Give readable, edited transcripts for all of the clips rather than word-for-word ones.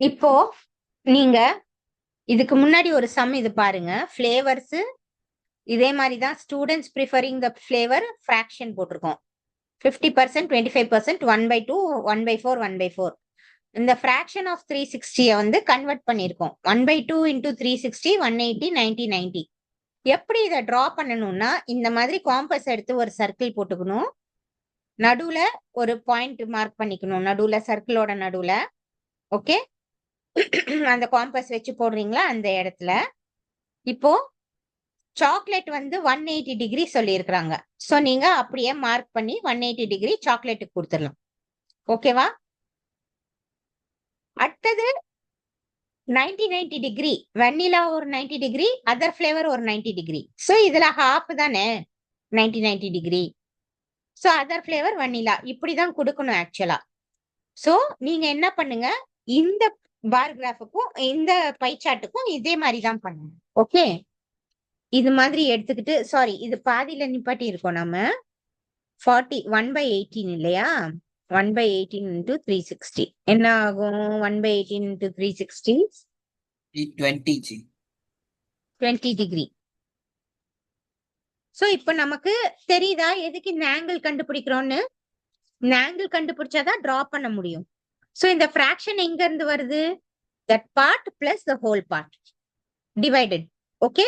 இப்போ நீங்க இதுக்கு முன்னாடி ஒரு சம் இது பாருங்க. ஃபிளேவர்ஸ் இதே மாதிரி தான் ஸ்டூடெண்ட்ஸ் ப்ரிஃபரிங் த ஃபிளேவர் ஃப்ராக்ஷன் போட்டிருக்கோம். 50%, 25%, 1/2, 1/4, 1/4. இந்த ஃப்ராக்ஷன் ஆஃப் 360 வந்து கன்வெர்ட் பண்ணியிருக்கோம். 1/2 இன்டூ 360, 180, 90, 90. எப்படி இதை டிரா பண்ணணும்னா இந்த மாதிரி காம்பஸ் எடுத்து ஒரு சர்க்கிள் போட்டுக்கணும். நடுவுல ஒரு பாயிண்ட் மார்க் பண்ணிக்கணும். நடுவுல சர்க்கிளோட நடுவுல. ஓகே, அந்த காம்பஸ் வச்சு போடுறீங்களா அந்த இடத்துல. இப்போ சாக்லேட் வந்து 180 டிகிரி சொல்லியிருக்கிறாங்க. ஸோ நீங்க அப்படியே மார்க் பண்ணி 180 டிகிரி சாக்லேட்டுக்கு கொடுத்துடலாம். ஓகேவா? அடுத்தது 90 டிகிரி வெண்ணிலா ஒரு 90 டிகிரி, அதர் ஃபிளேவர் ஒரு 90 டிகிரி. ஸோ இதுல ஹாஃப் தானே 90 டிகிரி. ஸோ அதர் ஃபிளேவர் வெண்ணிலா இப்படிதான் கொடுக்கணும் ஆக்சுவலா. ஸோ நீங்க என்ன பண்ணுங்க, இந்த பார் கிராஃபுக்கும் இந்த பை சார்ட்டுக்கும் இதே மாதிரி தான் பண்ணுங்க. ஓகே, இது மாதிரி எடுத்துக்கிட்டு சாரி இது பாதியில நிப்பாட்டி இருக்கோம் நம்ம. 40 1/18 இல்லையா? 1/18 into 360 என்ன ஆகும்? 1/18 into 360 20 20 டிகிரி. சோ இப்போ நமக்கு தெரியுதா எதுக்கு இந்த ஆங்கிள் கண்டுபிடிக்கிறோம்னு? இந்த ஆங்கிள் கண்டுபிடிச்சாதான் டிரா பண்ண முடியும். சோ இந்த ஃபிராக்ஷன் எங்க இருந்து வருது? That part plus the whole part divided. Okay,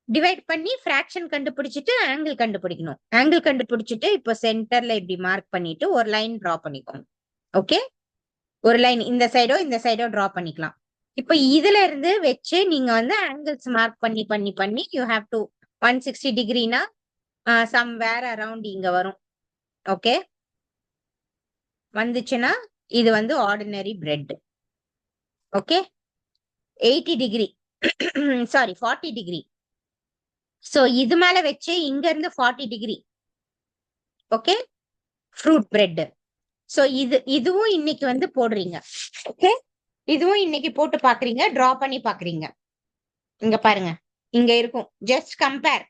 divide பண்ணி ஃபிராக்ஷன் கண்டுபிடிச்சிட்டு ஆங்கிள் கண்டுபிடிக்கணும். ஆங்கிள் கண்டுபிடிச்சிட்டு இப்போ சென்டர்ல இப்படி மார்க் பண்ணிட்டு ஒரு லைன் டிரா பண்ணிக்கோங்க. ஓகே, ஒரு லைன் இந்த சைடோ டிரா பண்ணிக்கலாம். இப்போ இதுல இருந்து வச்சு நீங்க வந்து ஆங்கிள்ஸ் மார்க் பண்ணி பண்ணி பண்ணி யூ ஹேவ் டு 160 டிகிரினா சம் வேர் அரவுண்ட் இங்க வரும். ஓகே, வந்துச்சுன்னா இது வந்து ordinary bread. Okay, 80 degree sorry 40 degree. So இது மேல வச்சு இங்க இருந்து 40 degree. Okay, fruit bread. So இதுவும் இன்னைக்கு வந்து போடுறீங்க. ஓகே, இதுவும் இன்னைக்கு போட்டு பாக்குறீங்க, டிரா பண்ணி பாக்குறீங்க. இங்க பாருங்க, இங்க இருக்கும். Just compare.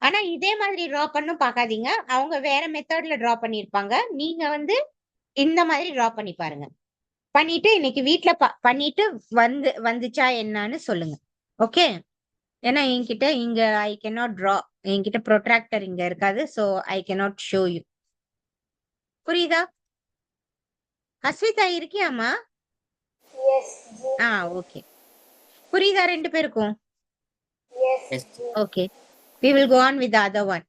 ஆனா இதே மாதிரி டிரா பண்ணும் பாக்காதீங்க, அவங்க வேற மெத்தட்ல டிரா பண்ணிருப்பாங்க. நீங்க வந்து இந்த மாதிரி டிரா பண்ணி பாருங்க. பண்ணிட்டு இன்னைக்கு வீட்ல பண்ணிட்டு வந்துச்சா என்னன்னு சொல்லுங்க. ஓகே, ஏன்னா என்கிட்ட இங்க ஐ கேனாட் டிரா, என்கிட்ட ப்ரொட்ராக்டர் இங்க இருக்காது. So I cannot show you. புரியுதா? ஹஸ்விதா இருக்கியாமா? ஓகே, புரியுதா ரெண்டு பேருக்கும்? Okay, we will go on with the other one.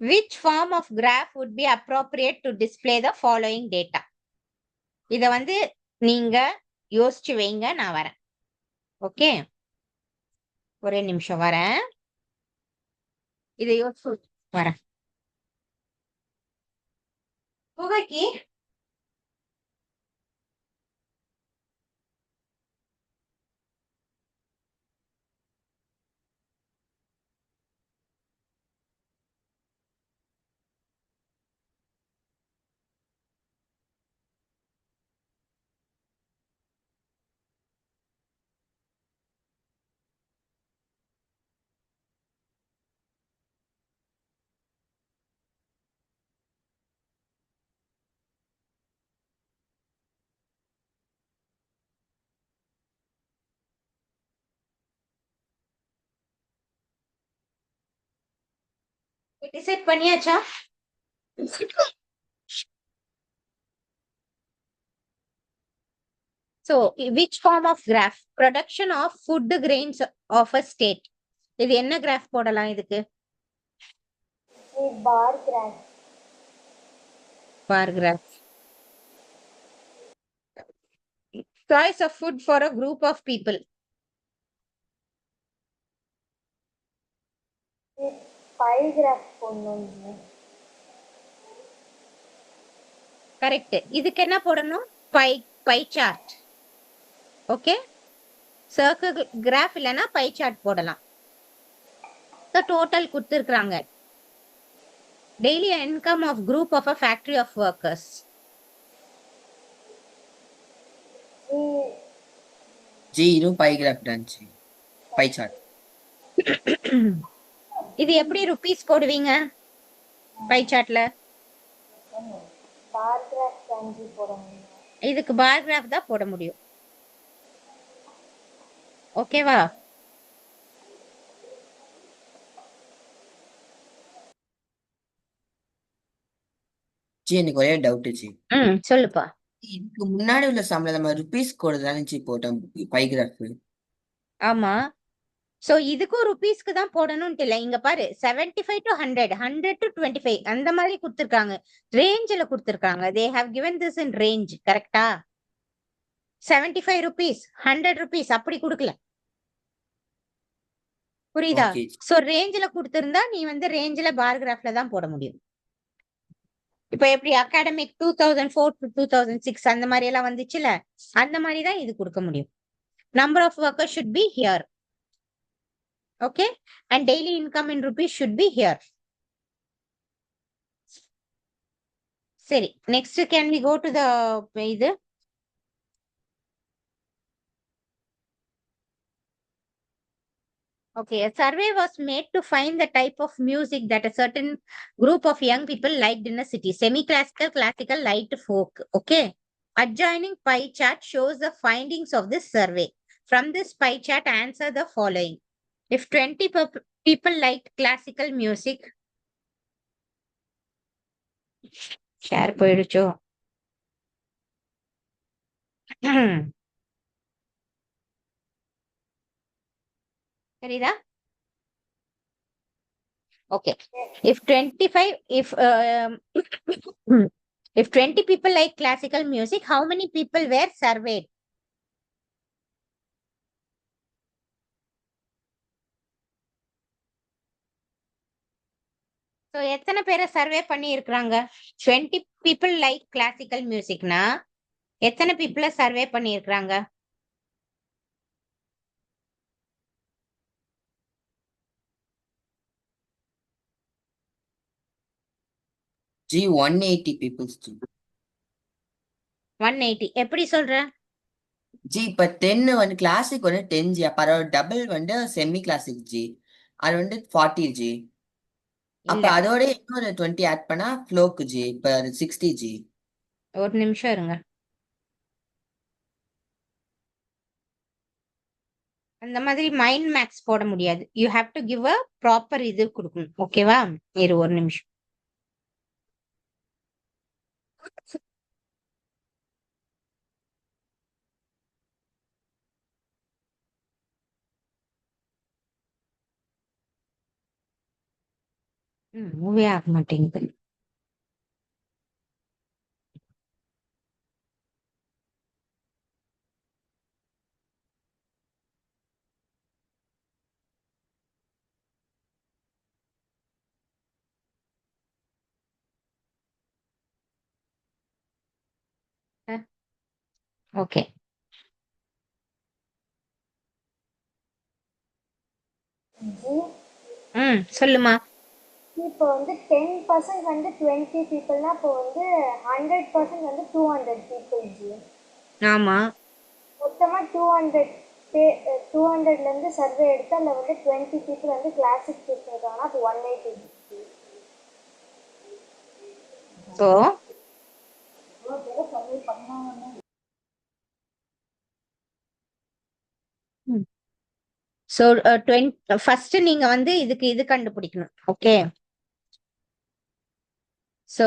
Which form of graph would be appropriate to display the following data? இத வந்து நீங்க யோசிச்சு வைங்க, நான் வரேன். ஓகே, ஒரே நிமிஷம் வரேன். இதை யோசிச்சு வரேன். புகைக்கு டிசைட் பண்ணியாச்சா? So, which form of graph? Production of food grains of a state. இது என்ன கிராஃப் போடலாம் இதுக்கு? Bar graph. Bar graph. Choice of food for a group of people. Pie graph போடணும். கரெக்ட். இதுக்கு என்ன போடணும்? Pie chart. Okay, circle graph இல்லனா pie chart போடலாம். டோட்டல் கொடுத்திருக்காங்க. Daily income of group of a factory of workers. Zero pie graph டான்சி pie chart. இது எப்படி ருபீஸ் போடுவீங்க பை சார்ட்ல? பார் கிராஃப் தான் ஜி போட முடியும். இதுக்கு பார் கிராஃப் தான் போட முடியும். ஓகேவா? ஜி எனக்கு ஒரே டவுட் ஜி. சொல்லுப்பா. இதுக்கு முன்னாடி உள்ள சம்பளம் நம்ம ருபீஸ் கோடு தானே ஜி போட்டோம் பை கிராஃப். ஆமா. சோ இதுக்கும் ருபீஸ்க்கு தான் போடணும்ட்டு இல்ல. இங்க பாரு 75 to 100, 100 to 25 அந்த மாதிரி கொடுத்திருக்காங்க. ரேஞ்சில கொடுத்திருக்காங்க. they have given this in range. கரெக்டா? 75 rupees, 100 rupees அப்படி கொடுக்கல. புரியுதா? ஓகே சோ ரேஞ்சில கொடுத்திருந்தா நீ வந்து ரேஞ்சில பார் கிராஃப்ல தான் போட முடியும். இப்ப எப்படி அகாடமிக் 2004 to 2006 அந்த மாதிரி எல்லாம் வந்துச்சுல, அந்த மாதிரி தான் இது கொடுக்க முடியும். Number of workers should be here. Okay, and daily income in rupees should be here. சரி, next can we go to the இது? Okay, a survey was made to find the type of music that a certain group of young people liked in a city. Semi-classical, classical, light, folk. Okay. Adjoining pie chart shows the findings of this survey. From this pie chart, answer the following. If 20 people liked classical music, share போயிடுச்சோ? சரிதா? Okay. If 25, if 20 people like classical music, how many people were surveyed? So எத்தனை பேரை survey பண்ணி இருக்காங்க? 20 people like classical musicனா எத்தனை people survey பண்ணி இருக்காங்க? G 180 peoples G. 180 எப்படி சொல்ற? ஜி இப்ப 10 வந்து கிளாசிக் வந்து 10 ஜி. அப்ப அதோட டபுள் வந்து செமி கிளாசிக் ஜி. அது வந்து 40 ஜி. அப்ப இல்ல, அதோட இன்னொரு 20 ஆட் பண்ணா ஃப்ளோக்கு ஜி. இப்ப அது 60 ஜி. ஒரு நிமிஷம் இருங்க. அந்த மாதிரி மைண்ட் மேக்ஸ் போட முடியாது. You have to give a proper இது கொடுக்கணும். ஓகேவா? இரு ஒரு நிமிஷம். மூவே ஆக மாட்டேங்குது. ஓகே. ஜி சொல்லுமா. இப்போ வந்து 10% வந்து 20 பீப்புள்னா இப்போ வந்து 100% வந்து 200 பீப்புள் ஜி. ஆமா. மொத்தமாக 200லேருந்து சர்வே எடுத்து அதில் வந்து 20 பீப்புள் வந்து கிளாசிக் பீப்புள் இருக்காங்கன்னா அது 180 ஜி. ஸோ ஸோ ஃபர்ஸ்ட் நீங்க வந்து இதுக்கு இது கண்டுபிடிக்கணும். Okay. So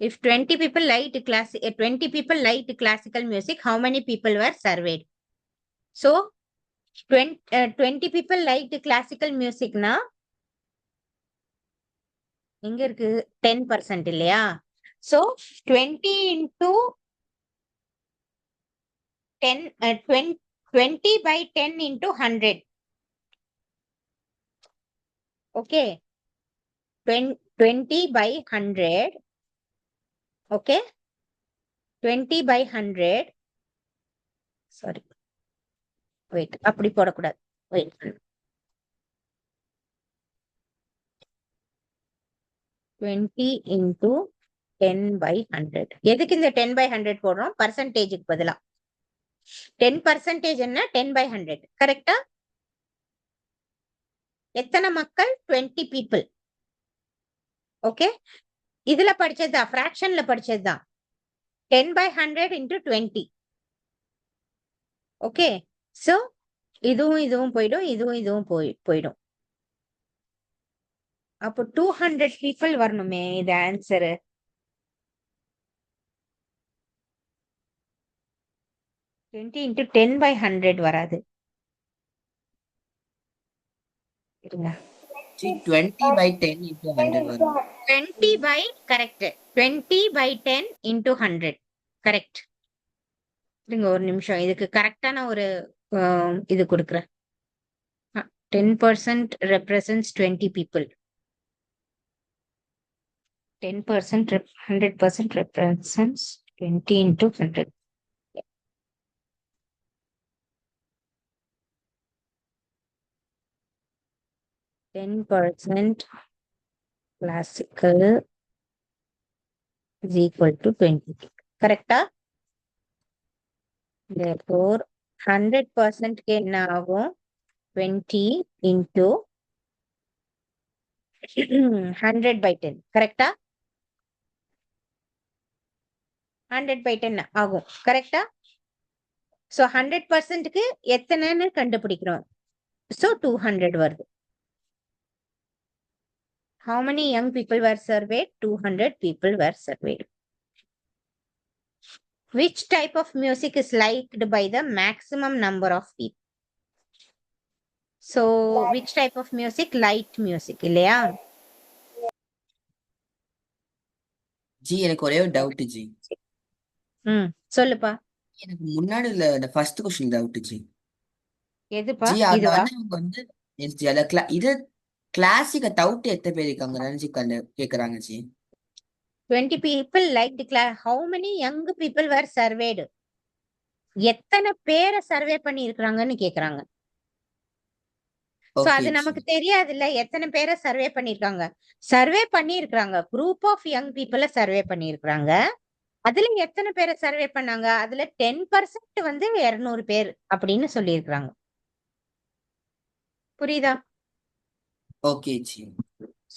if 20 people liked 20 people liked classical music, how many people were surveyed? So 20 people liked classical music na எங்க இருக்கு? 10% இல்லையா? So 20 into 10 20 by 10 into 100. Okay. 20 by 100. Okay. 20 by 100. Sorry. Wait. அப்படி போடக்கூடாது. Wait. 20 into 10 by 100. எதுக்கு இந்த 10 by 100 போடுறோம்? பர்சன்டேஜுக்கு பதிலா. 10% என்ன? 10 by 100. கரெக்டா? எத்தனை மக்கள்? 20 people. ஓகே. இதுல படிச்சதுதான், ஃபிராக்ஷன்ல படிச்சதுதான். 10/100 into 20. ஓகே, சோ இதுவும் போயிடும், இதுவும் போயிடும். அப்போ 200 people வரணுமே இது ஆன்சரு. 20 into 10/100 வராது. இருங்க. ஜி 20/10 into 100 வரும். 20 by correct. 20/10 into 100 correct. இருங்க ஒரு நிமிஷம், இதுக்கு கரெக்டான ஒரு இது கொடுக்குறேன். 10% represents 20 people. 10% 100% represents 20 into 100. %% classical is equal to 20. Correct? Therefore, 100% के என்ன ஆகும்? 20 into 100/10. Correct? 100/10 ஆகும். Correct? So 100% க்கு எத்தனைன்னு கண்டுபிடிக்கிறோம். So 200 வருது. How many young people were surveyed? 200 people were surveyed. Which type of music is liked by the maximum number of people? So, which type of music? Light music, இல்லையா? G எனக்கு ஒரே ஒரு doubt G. சொல்லுப்பா. எனக்கு முன்னாடி உள்ள இந்த first question doubt ஜி. எதுப்பா? ஜி அதுல இதுவா? வந்து அவங்க வந்து எஸ் ஜி அத இது கிளாசிக்க தவிர்த்து எத்தனை பேர் இருக்காங்க ஜி கேக்குறாங்க G. 20 people liked class. How many young people were surveyed? எத்தனை பேரை சர்வே பண்ணி இருக்கிறாங்கன்னு கேக்குறாங்க. சோ ஓகே அது ஜி. நமக்கு தெரியாது இல்ல, எத்தனை பேரை சர்வே பண்ணிருக்காங்க. சர்வே பண்ணி இருக்காங்க, group of young people survey பண்ணி இருக்காங்க. அதுல எத்தனை பேரை சர்வே பண்ணாங்க? அதுல 10% வந்து 200 பேர் அப்படின்னு சொல்லி இருக்காங்க. புரியுதா? Okay G.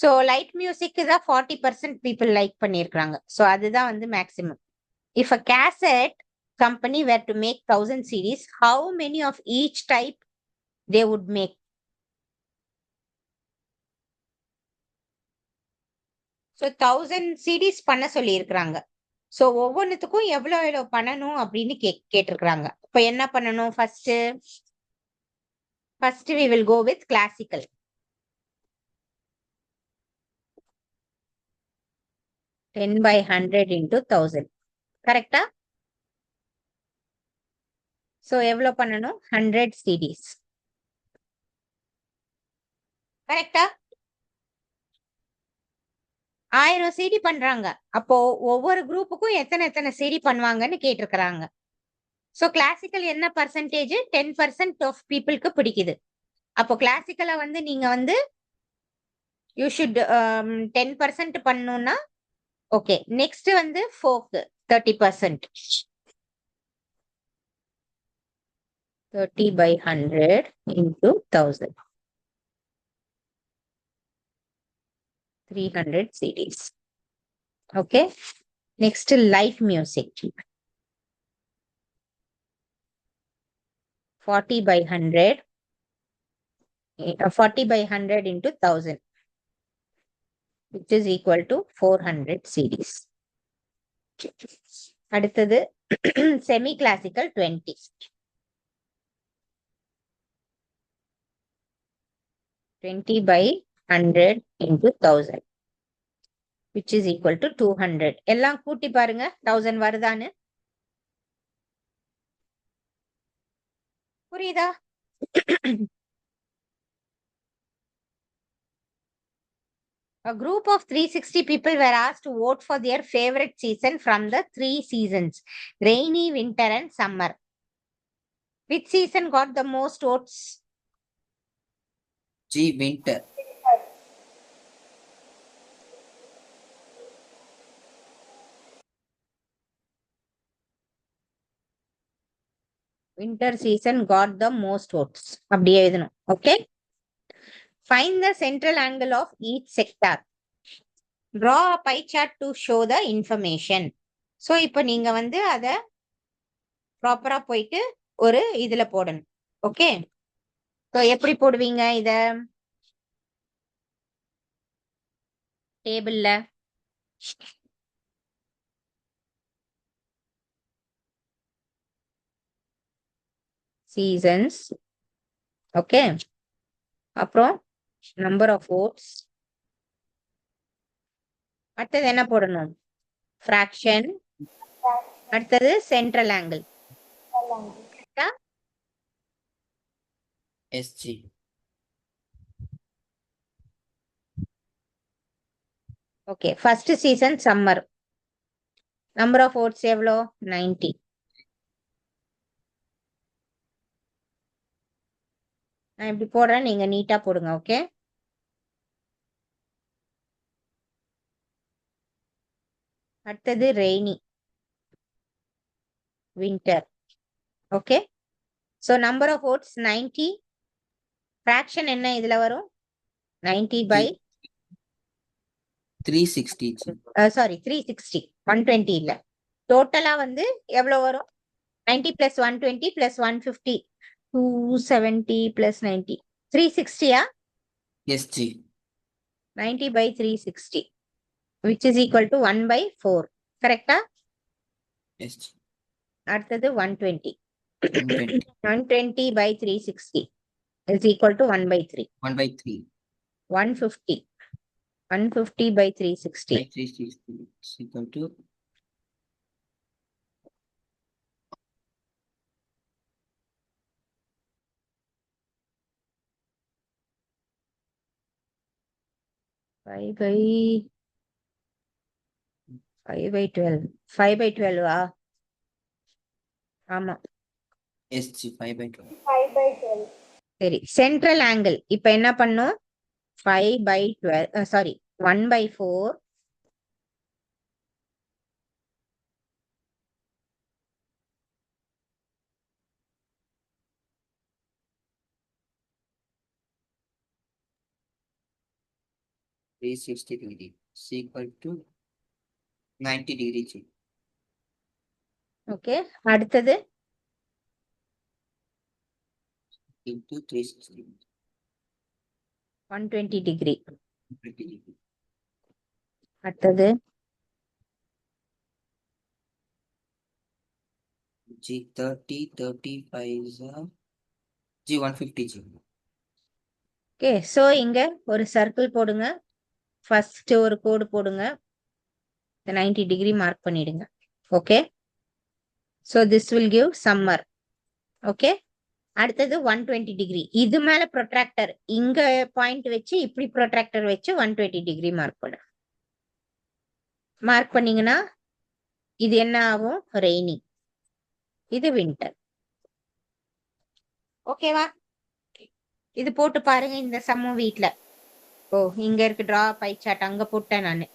So light music தான் 40% பீப்புள் லைக் பண்ணிருக்காங்க. சோ அதுதான் வந்து maximum. If a cassette company were to make 1000 CDs, how many of each type they would make? So 1000 CDs பண்ண சொல்லி இருக்கிறாங்க. சோ ஒவ்வொன்னுத்துக்கும் எவ்வளவு பண்ணணும் அப்படின்னு கேட்டிருக்காங்க. இப்ப என்ன பண்ணணும்? First we will go with classical. $10/100 into 1000. கரெக்டா? சோ எவ்வளவு பண்ணணும்? 100 CDs. கரெக்டா? 1000 CD பண்றாங்க. அப்போ ஒவ்வொரு குரூப்புக்கும் எத்தனை CD பண்ணுவாங்கன்னு கேட்டிருக்கிறாங்க. சோ கிளாசிக்கல் என்ன பர்சன்டேஜ்? 10% ஆஃப் பீப்புளுக்கு பிடிக்குது. அப்போ கிளாசிக்கல வந்து நீங்க வந்து யூ ஷுட் 10% பண்ணணும்னா ஓகே. நெக்ஸ்ட் வந்து folk 30%. 30/100 into 1000. 300 CDs. Okay. Next, light music. 40/100. 40/100 into 1000, which is equal to 400 CDs. அடுத்தது semi classical 20. 20/100 into 1000, which is equal to 200. எல்லாம் கூட்டி பாருங்க 1000 வருதான்னு. புரியுதா? A group of 360 people were asked to vote for their favorite season from the 3 seasons: rainy, winter, and summer. Which season got the most votes? G winter. Winter season got the most votes. அப்படியே எழுதணும். Okay. Find the central angle of each sector. draw a pie chart to show the information. So இப்போ நீங்க வந்து அத ப்ராப்பரா போயிட்டு ஒரு இதுல போடணும். ஓகே, ஸோ எப்படி போடுவீங்க இத? டேபிள்ல சீசன்ஸ், ஓகே, அப்புறம் நம்பர் ஆஃப் ஓட்ஸ், அடுத்தது என்ன போடணும்? ஃப்ராக்ஷன், அடுத்தது central angle. SG. Okay, first season summer, number of votes எவ்வளோ? 90. நான் இப்படி போடுறேன், நீங்க நீட்டா போடுங்க. ஓகே, அடுத்தது rainy, winter. Okay, so number of votes 90, fraction என்ன இதுல வரும்? 90 by 360 ஜி. சாரி 360, 120 இல்ல. டோட்டலா வந்து எவ்வளவு வரும்? 90 plus 120 plus 150, 270 plus 90, 360. SG. 90 by 360, which is equal to 1 by 4. கரெக்டா? SG. அடுத்தது 120. 120. 120 by 360 is equal to 1 by 3. 1 by 3. 150. 150 by 360. By 360 is equal to 5 by 12. 5 by 12 ஆ? ஆமா, SG 5 by 12. 5 by 12. சரி. சென்ட்ரல் ஆங்கிள் இப்ப என்ன பண்ணும்? 5 by 12, sorry 1 by 4 360 degree is equal to 90 degree G. Okay, அடுத்தது into 360 120 degree. 20 degree. அடுத்தது G 30 35 G 150 G. Okay, so இங்க ஒரு circle போடுங்க, ஃபர்ஸ்ட் ஒரு கோடு போடுங்க, 90 டிகிரி மார்க் பண்ணிடுங்க. Okay, so this will give summer. Okay, அடுத்தது 120 டிகிரி. இது மேல ப்ரொட்ராக்டர் இங்க பாயிண்ட் வச்சு இப்படி ப்ரொட்ராக்டர் வச்சு 120 டிகிரி மார்க் பண்ணு. மார்க் பண்ணீங்கன்னா இது என்ன ஆகும்? ரெய்னி. இது வின்டர். ஓகேவா? இது போட்டு பாருங்க இந்த சம்மம் வீட்ல. ஓ, இங்க இருக்கு டிரா பை சார்ட், அங்க போட்டேன் நானு.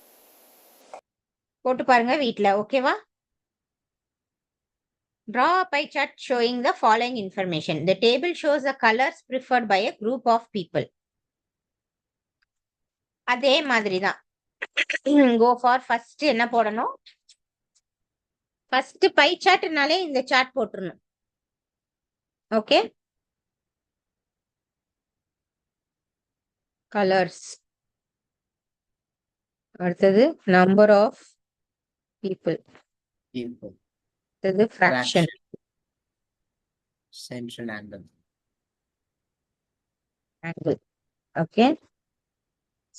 போட்டு பாருங்க வீட்ல. ஓகேவா? Draw a pie chart showing the following information. The table shows the colors preferred by a group of people. அதே மாதிரி தான். Go for first என்ன போடணும்? First pie chartனாலே இந்த சார்ட் போட்டுறணும். ஓகே, கலர்ஸ், அடுத்தது நம்பர் ஆஃப் பீப்புள், People. அடுத்தது fraction, Central angle. Angle. Okay,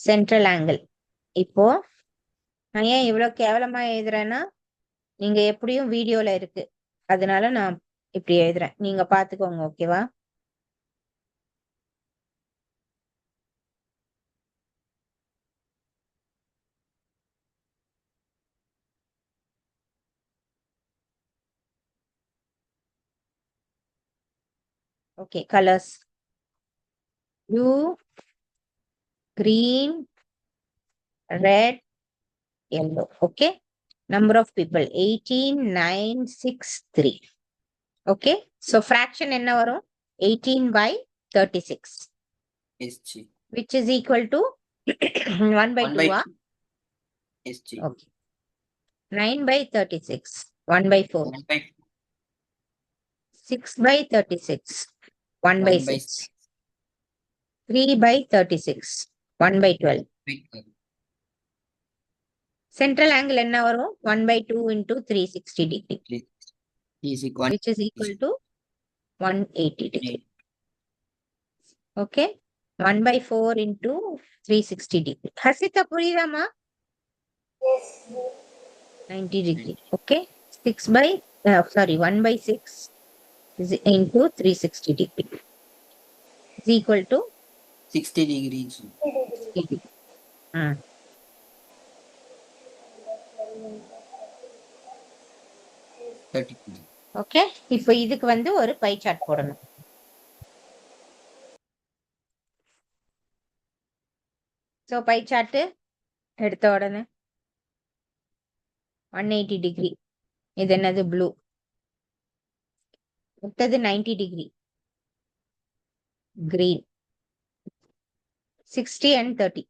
central angle. இப்போ நான் ஏன் இவ்வளவு கேவலமா எழுதுறேன்னா, நீங்க எப்படியும் வீடியோல இருக்கு, அதனால நான் இப்படி எழுதுறேன். நீங்க பாத்துக்கோங்க. ஓகேவா? Okay, colors. Blue, green, red, yellow. Okay. Number of people 18,963. Okay. So fraction என்ன வரும்? 18 by 36. SG. Which is equal to 1 by 1 2. by 2. Yes ji okay 9/36 1/4 1/4 6/36 1/6 1/6 3/36 1/12 central angle என்ன வரும் 1/2 into 360 degree is equal which is equal to 180 degree. Okay, 1/4 into 360 degree. Hasita புரியுதாமா? Yes. 90 degree. Okay, 1/6 is into 360 degree is equal to 60 degrees. 60 degree. Hmm. Okay, இப்போ இதுக்கு வந்து ஒரு pie chart போடணும். So by chart எடுத்த உடனே 180 degree, இது என்னது blue. அடுத்தது 90 டிகிரி கிரீன், 60 and 30.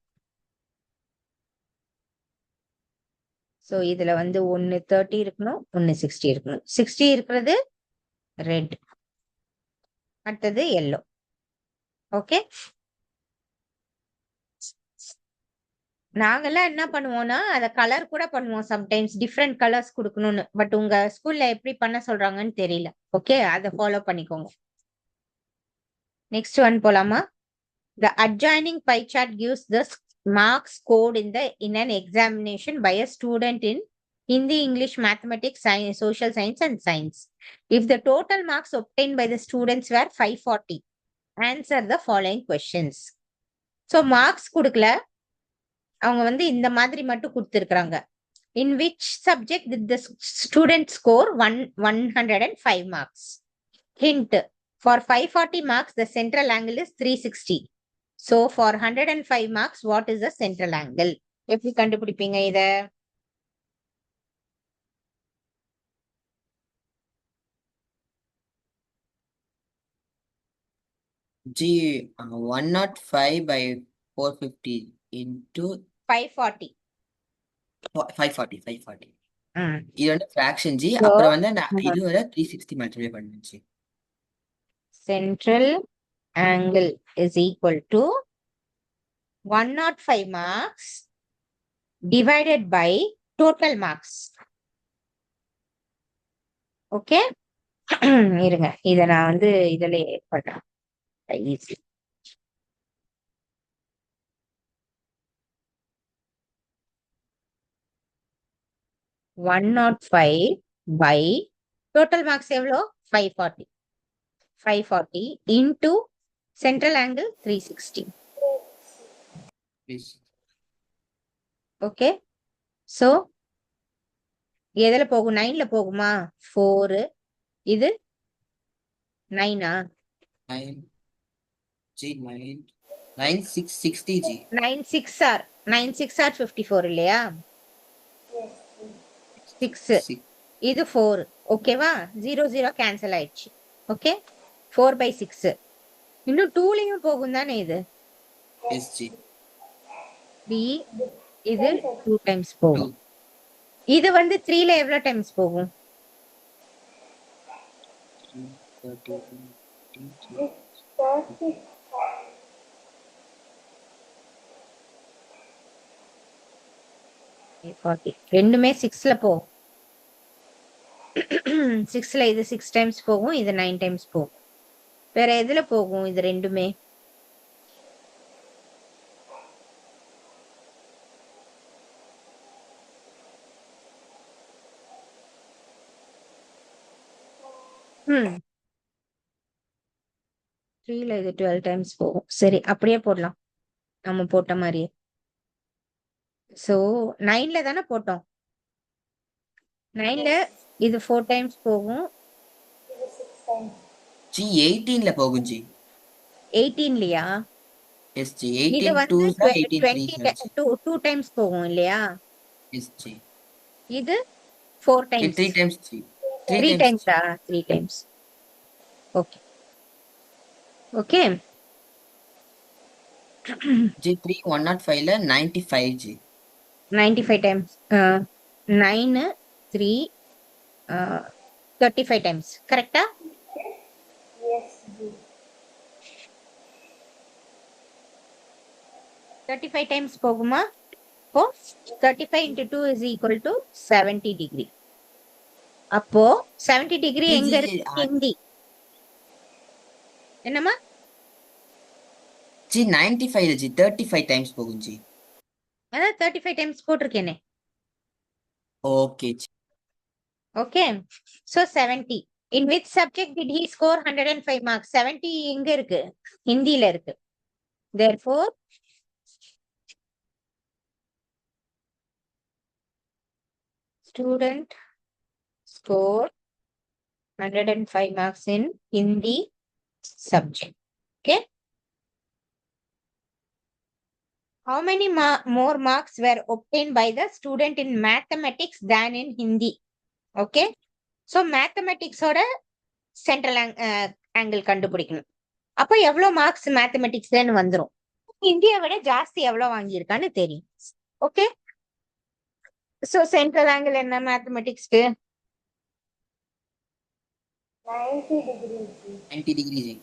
ஸோ இதுல வந்து ஒன்னு 30 இருக்கணும், ஒன்னு 60 இருக்கணும். 60 இருக்கிறது ரெட், அடுத்தது எல்லோ. ஓகே, நாங்கெல்லாம் என்ன பண்ணுவோம்னா அதை கலர் கூட பண்ணுவோம், சம்டைம்ஸ் டிஃப்ரெண்ட் கலர்ஸ் கொடுக்கணும்னு. பட் உங்க ஸ்கூல்ல எப்படி பண்ண சொல்றாங்கன்னு தெரியல. ஓகே, அதை ஃபாலோ பண்ணிக்கோங்க. நெக்ஸ்ட் ஒன் போலாமா? The adjoining pie chart gives the marks scored in an examination by a student in Hindi, English, Mathematics, Science, Social Science and Science. If the total marks obtained by the students were 540, answer the following questions. So marks கொடுக்கல, அவங்க வந்து இந்த மாதிரி மட்டும் கொடுத்திருக்காங்க. In which subject did the student score 105 marks? Hint, for 540 marks the central angle is 360. So for 105 marks what is the central angle? எப்படி கண்டுபிடிப்பீங்க இத? G 105 by 450 into 540. 540. ம். இது வந்து fraction G. So, அப்புறம் வந்து இது வர 360 மல்டிப்ளை பண்ணுச்சு. central angle is equal to 105 marks divided by total marks. Okay? இருங்க, இத நான் வந்து இதுல பண்றேன். Easy. One not 5 by total marks எவ்வளோ? 540. 540 into central angle 360. Please. Okay? So எதுல போகும்? 9ல போகுமா? 4. இது 9ஆ? 9 G 9 660 G. 9 6 are 54 இல்லையா? 6. இது 4. ஓகேவா? 0 0 கேன்சல் ஆயிடுச்சு. ஓகே, 4/6. இன்னும் 2லயும் போகும் தானே இது? Yes G. 3. இது 2 டைம்ஸ் போகும். இது வந்து 3ல எவ்வளவு டைம்ஸ் போகும்? 30. ரெண்டுமே 6ல போகும். 6ல இது 6 டைம்ஸ் போகும், இது 9 டைம்ஸ் போகும். வேற எதுல போகும் இது ரெண்டுமே? ம் 3ல இது 12 டைம்ஸ் போகும். சரி, அப்படியே போடலாம், நம்ம போட்ட மாதிரியே. சோ 9ல தானே போட்டோம். 9ல இது 4 டைம்ஸ் போகும். இது 6 times. G 18ல போகும் G. 18லயா? Yes G. இது 18 வந்து 2 18 3 2 டைம்ஸ் போகும் இல்லையா? Yes G. இது 4 Okay, டைம்ஸ். 3 times G. 3 டைம்ஸா? 3 டைம்ஸ். Okay okay. G 3 105ல 95 G. 95 times 9 3 35 times கரெக்டா? எஸ் ஜி. 35 times போகுமா? அப்போ 35 into 2 is equal to 70 degree. அப்போ 70 degree எங்க இருக்கு? ஹிந்தி. என்னம்மா? ஜி 95 ஜி 35 டைம்ஸ் போகும் ஜி. அதான் 35 times போட்டிருக்கேனே. ஓகே ஜி. Okay. So 70. In which subject did he score 105 marks? 70 எங்க இருக்கு? ஹிந்தில இருக்கு. Therefore, student scored 105 marks in Hindi subject. Okay. How many more marks were obtained by the student in mathematics than in Hindi? Okay. So mathematics ஓட central angle கண்டுபிடிக்கணும். அப்ப எவ்வளவு marks மேத்தமெட்டிக்ஸ்லன்னு வந்துரும். India விட ஜாஸ்தி எவ்வளவு வாங்கியிருக்கான்னு தெரியும். ஓகே. சோ சென்ட்ரல் ஆங்கிள் என்ன மேத்தமெட்டிக்ஸ்க்கு? 90 degree G. 90 degree G.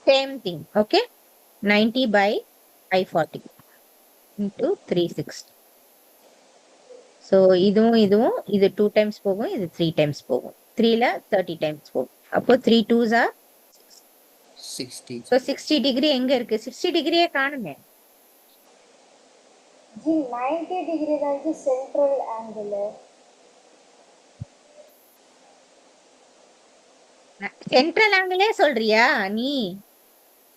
Same thing. Okay. 90 by 540 into 360. So இதுவும் இது 2 times போகும், இது 3 times போகும். 3ல 30 times போகும். அப்போ 3 2s are 60. so 60 degree எங்க இருக்கு? 60 டிகிரியே காணுமே. ஜி 90 டிகிரி தான் ஜி சென்ட்ரல் ஆங்கிள். சென்ட்ரல் ஆங்கிளே சொல்றியா நீ?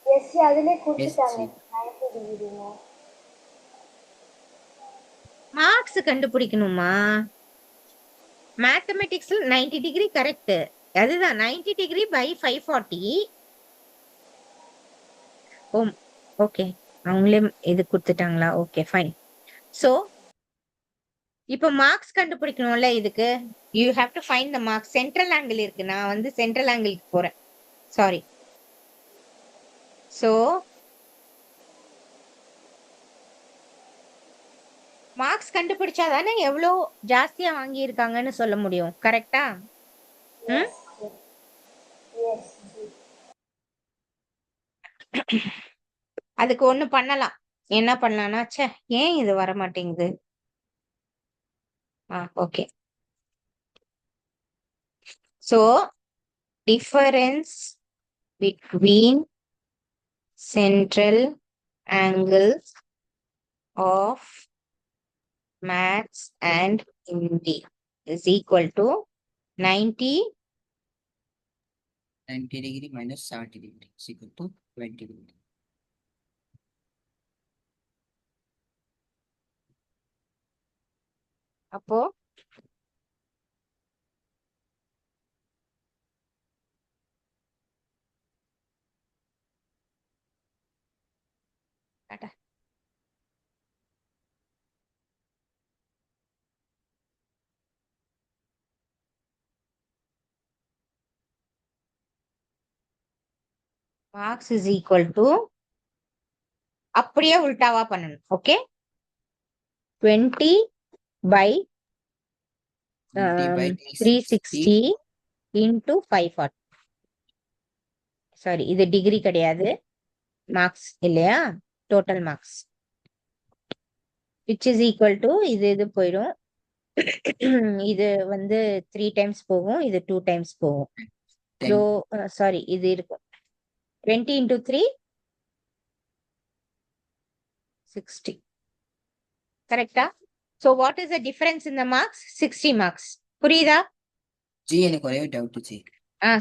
எஸ் ஜி அதிலே கொடுத்துட்டாங்க 90 டிகிரிங்க. மார்க்ஸ் கண்டுபிடிக்கணுமா? மேத்தமெட்டிக்ஸ்ல 90 டிகிரி கரெக்ட். அதுதான் 90 டிகிரி பை 540. ஓகே. அவங்களே இது கொடுத்துட்டாங்களா? Okay fine. சோ இப்போ மார்க்ஸ் கண்டுபிடிக்கணும்ல இதுக்கு. You have to find the marks. Central angle இருக்கு. நான் வந்து சென்ட்ரல் ஆங்கிளுக்கு போறேன். சாரி. சோ மார்க்ஸ் கண்டுபிடிச்சா தானே எவ்வளோ ஜாஸ்தியா வாங்கி இருக்காங்கன்னு சொல்ல முடியும். கரெக்டா? எஸ் ஜி. அதுக்கு ஒண்ணு பண்ணலாம். என்ன பண்ணலாம்னா, ச்சே ஏன் இது வர மாட்டேங்குது? Okay. So difference between central angles of maths and Hindi is equal to 90 degree minus 70 degree is equal to 20 degree. அப்போ marks is equal to அப்படியே உல்டாவா பண்ணணும். ஓகே. 20 by 360 into 540. சாரி, இது டிகிரி கிடையாது, மார்க்ஸ் இல்லையா? Total marks which is equal to இது போயிடும். இது வந்து 3 times போகும், இது 2 times போகும். So சாரி, இது இருக்கும் 20 into 3 60. கரெக்டா? So what is the difference in the marks? 60 marks. புரியுதா? ஜி எனக்கு ஒரே டவுட் ஜி.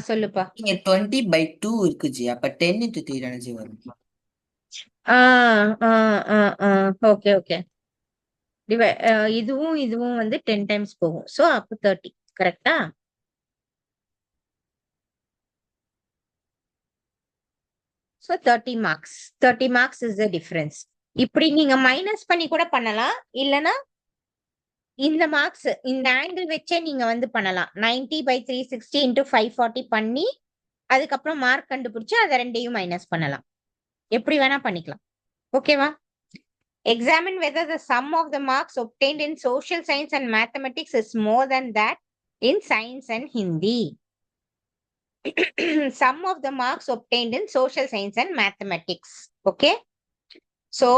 சொல்லுப்பா. இங்க 20 by 2 இருக்கு ஜி. அப்ப 10 into 3 தானே ஜி வரும்? Okay okay. இதுவும் வந்து 10 times போகும். சோ அப்ப 30. கரெக்டா? So 30 marks. 30 marks is the difference. இப்படி நீங்க மைனஸ் பண்ணி கூட பண்ணலாம். இல்லனா இந்த மார்க்ஸ் இந்த ஆங்கிள் வச்சே நீங்க வந்து பண்ணலாம். 90 by 360 into 540 பண்ணி அதுக்கப்புறம் மார்க் கண்டுபிடிச்சு அதை ரெண்டையும் மைனஸ் பண்ணலாம். எப்படி வேணா பண்ணிக்கலாம். ஓகேவா? Examine whether the sum of the marks obtained in social science and mathematics is more than that in science and Hindi. Sum of the marks obtained in social science and mathematics. Okay. So,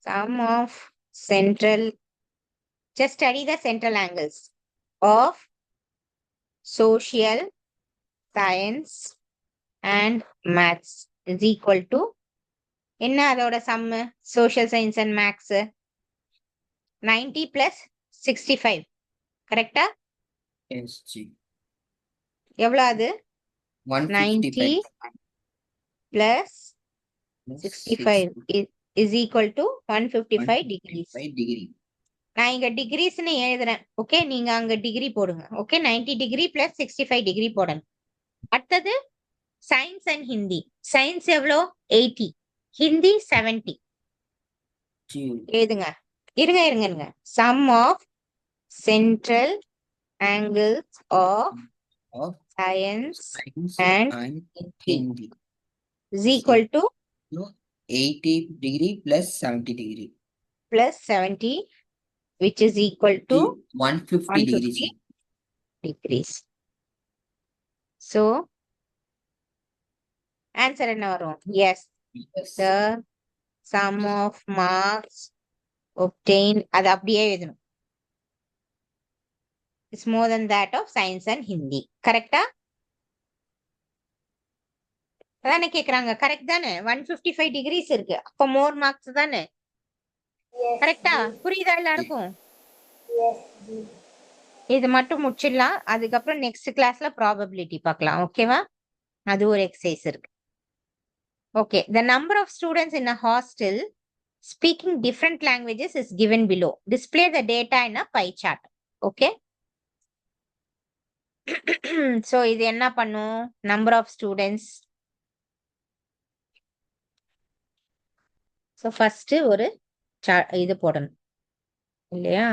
sum of central, just study the central angles of social science and maths is equal to என்ன அதோட sum social science and maths 90 plus 65 கரெக்டா? Yes, G. எவ்வளவு அது 90 155 plus plus 65 is equal to 155 degrees. 155 degree. நான் இங்க டிகிரிஸ்னு எழுதுறேன். Okay, நீங்க அங்க டிகிரி போடுங்க. ஓகே, 90 டிகிரி பிளஸ் 65 டிகிரி போடணும். அடுத்தது சயின்ஸ் அண்ட் ஹிந்தி. சயின்ஸ் எவ்வளோ 80, ஹிந்தி 70. G. எழுதுங்க. இருங்க. Sum of central angles of Of science science and and Hindi Hindi. is equal to So 80 degree plus 70 degree. plus 70, which is equal to 150 degrees. 150 degrees. So, answer என்ன வரும்? Yes, Yes. the sum of marks obtained, அது அப்படியே எழுதணும். It's more than that of science and Hindi. கரெக்டா? அதானே கேக்குறாங்க. Correct தானே? 155 decrease இருக்கு. அப்போ மோர் மார்க்ஸ் தானே? Yes, கரெக்டா? G. புரியுதா எல்லாருக்கும்? Yes, G. இது மட்டும் முடிச்சிடலாம். அதுக்கப்புறம் நெக்ஸ்ட் கிளாஸ்ல ப்ராபபிலிட்டி பார்க்கலாம். ஓகேவா? அது ஒரு எக்ஸசைஸ் இருக்கு. Okay, the number of students in a hostel speaking different languages is given below. Display the data in a pie chart. Okay. So இது என்ன பண்ணும்? Number of students. So first ஒரு இது போடணும் இல்லையா?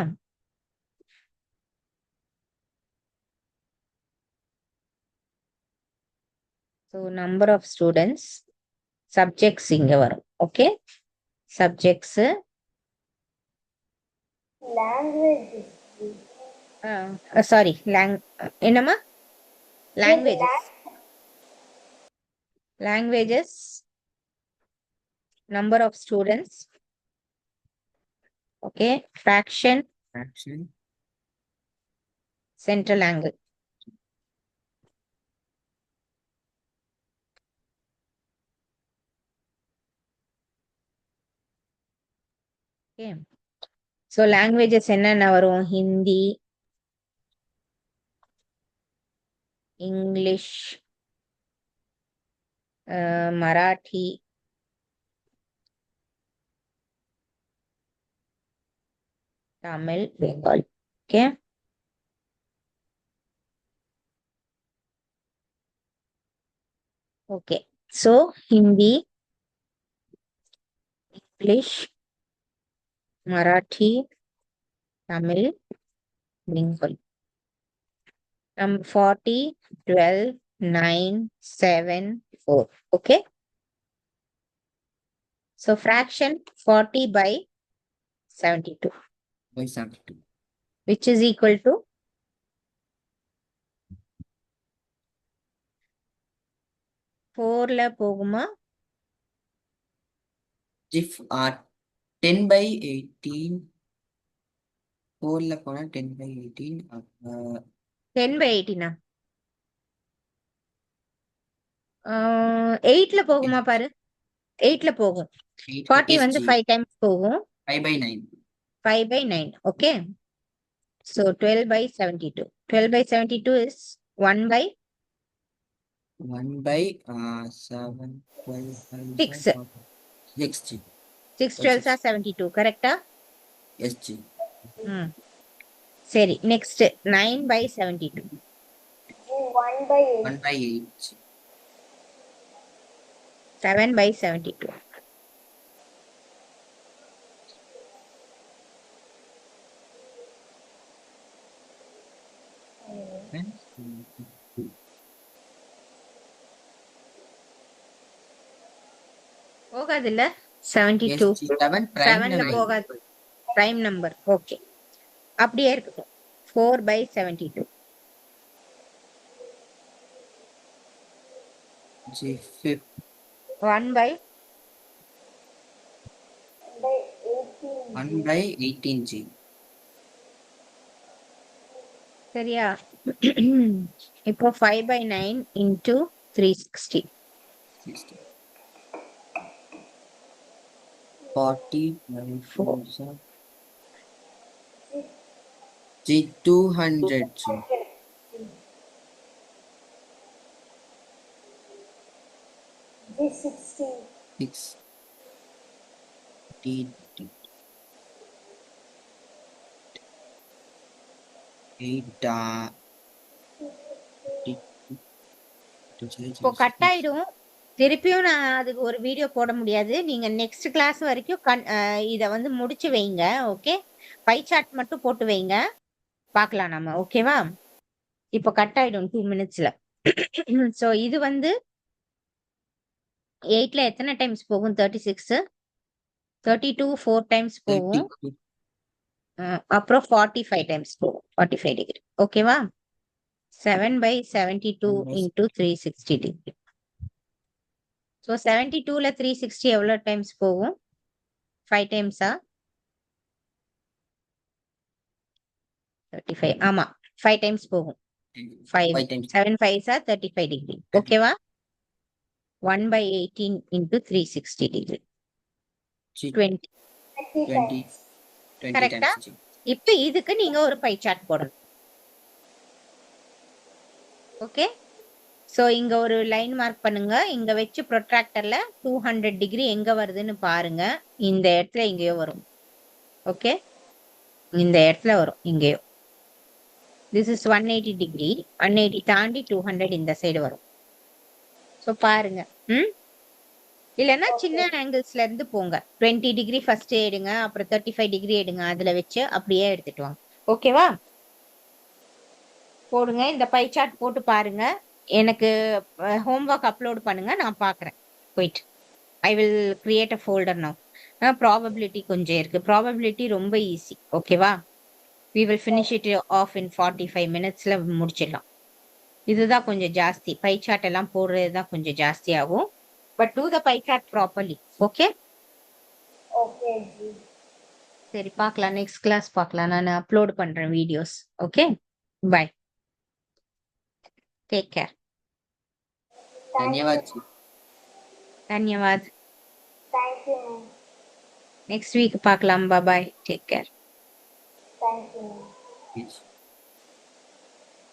So number of students, subjects இங்க வரும். Okay. Subjects Language. sorry, என்னம்மா? Languages. Languages, number of students. Okay. Fraction, Fraction. central angle. Okay. So languages என்னென்ன வரும்? Hindi, English, Marathi, Tamil, Bengali. Okay. Okay. So Hindi, English, Marathi, Tamil, Bengali. 40, 12, 9, 7, 4. Okay. So fraction 40 by 72, By 72. which is equal to 4ல போகுமா? If 10 by 18. 4ல போனா 10 by 18. 10 by 18 8ல போகுமா பாரு. 8ல போகும். 40 வந்து 5 times போகும். 5 by 9. 5 by 9. Okay. So 12 by 72. 12 by 72 is 1 by 1 by 7, 12, 6. 6 G. 6 12s are 72. Correcta? Yes, G. சரி, next 9 by 72. 1 by 8. 1 by 8. 7 by 72. போகாது இல்ல 72 ஜி 7 பிரைம் 7ல நம்பர் போகாது பிரைம் நம்பர் ஓகே அப்படியே இருக்கட்டும் 4/72 ஜி 1 by 1/18 ஜி சரியா இப்போ 5/9 into 360 40 जी 200 जी G 60. 6 8 இப்போ cut ஆயிடும் திருப்பியும் நான் அதுக்கு ஒரு வீடியோ போட முடியாது நீங்க நெக்ஸ்ட் கிளாஸ் வரைக்கும் இத வந்து முடிச்சு வைங்க ஓகே பை சார்ட் மட்டும் போட்டு வைங்க பார்க்கலாம் நம்ம ஓகேவா இப்போ கட் ஆயிடும் 2 மினிட்ஸ்ல சோ இது வந்து 8ல எத்தனை டைம்ஸ் போகும் 36 32 4 டைம்ஸ் போகும் அப்புறம் 45 டைம்ஸ் போகும் 45 டிகிரி ஓகேவா 7/72 into 360 டிகிரி ஸோ 72ல 360 எவ்வளோ டைம்ஸ் போகும் 5 டைம்ஸா 35 ஆமா 5 டைம்ஸ் போகும் 5 7 5s 35 டிகிரி ஓகேவா 1/18 into 360 டிகிரி 20 20 கரெக்டா times இப்போ இதுக்கு நீங்க ஒரு பை சார்ட் போடணும் ஓகே சோ இங்க ஒரு லைன் மார்க் பண்ணுங்க இங்க வச்சு ப்ரொட்ராக்டர்ல 200 டிகிரி எங்க வருதுன்னு பாருங்க இந்த இடத்துல எங்கேயோ வரும் ஓகே இந்த இடத்துல வரும் இங்கேயோ திஸ் இஸ் 180 டிகிரி 180 தாண்டி 200 இந்த சைடு வரும் சோ பாருங்க இல்லைன்னா சின்ன ஆங்கிள்ஸ்ல இருந்து போங்க 20 டிகிரி ஃபர்ஸ்ட் எடுங்க அப்புறம் 35 டிகிரி எடுங்க அதுல வச்சு அப்படியே எடுத்துட்டு வாங்க ஓகேவா போடுங்க இந்த பை சார்ட் போட்டு பாருங்க எனக்கு ஹோம்ஒர்க் அப்லோட் பண்ணுங்க நான் பார்க்குறேன் போயிட்டு I will create a folder now probability கொஞ்சம் இருக்கு ப்ராபபிலிட்டி ரொம்ப ஈஸி ஓகேவா we will finish it off in 45 மினிட்ஸ்ல முடிச்சிடலாம் இதுதான் கொஞ்சம் ஜாஸ்தி பை சார்ட் எல்லாம் போடுறது தான் கொஞ்சம் ஜாஸ்தி ஆகும் but do the pie chart properly okay Okay, G. சரி பார்க்கலாம் நெக்ஸ்ட் கிளாஸ் பார்க்கலாம் நான் அப்லோட் பண்றேன் videos okay bye take care धन्यवाद जी धन्यवाद Thank you, ma'am. Next week பார்க்கலாம் bye take care Thank you, ma'am. Yes.